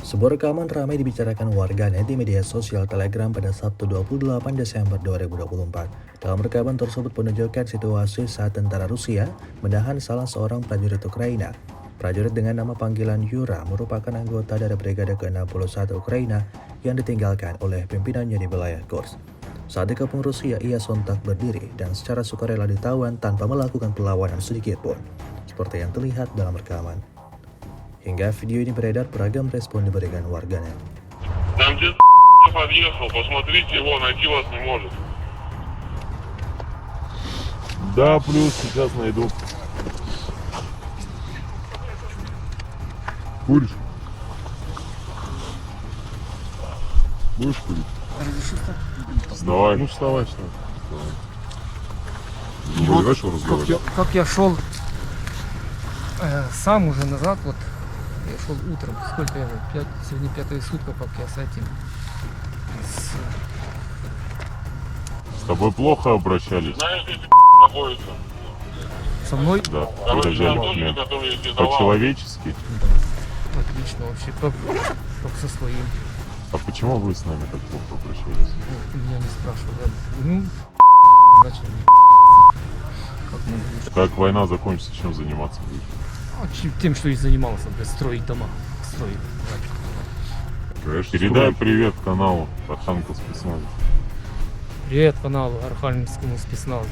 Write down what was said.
Sebuah rekaman ramai dibicarakan warganet di media sosial Telegram pada Sabtu 28 Desember 2024. Dalam rekaman tersebut menunjukkan situasi saat tentara Rusia menahan salah seorang prajurit Ukraina. Prajurit dengan nama panggilan Yura merupakan anggota dari Brigade ke-61 Ukraina yang ditinggalkan oleh pimpinannya di wilayah Kursk. Saat dikepung Rusia, ia sontak berdiri dan secara sukarela ditawan tanpa melakukan perlawanan sedikit pun, seperti yang terlihat dalam rekaman. Hingga video ini beredar, beragam respon diberikan warganet. Там где подъехал, посмотрите его, найти вас не может. Да, плюс сейчас найду. Куришь? Будешь курить? Давай. Ну вставай, вставай. Ну, начал разговаривать. Как я шел сам уже назад, вот я шел утром, сколько я, сегодня 5-я сутка, как я с этим, С тобой плохо обращались? Знаешь, где ты находится? со мной. Да. Когда Короче, взяли картошка, плен. которую я тебе давал. По-человечески? Да, отлично вообще, как со своим. А почему вы с нами так плохо обращались? Ну, меня не спрашивали. Ну, начали. Как могли. Как война закончится, чем заниматься будешь? Тем, что и занимался, блядь, строить дома. Строить. Передай привет каналу Архангельского спецназа. Привет каналу Архангельскому спецназу.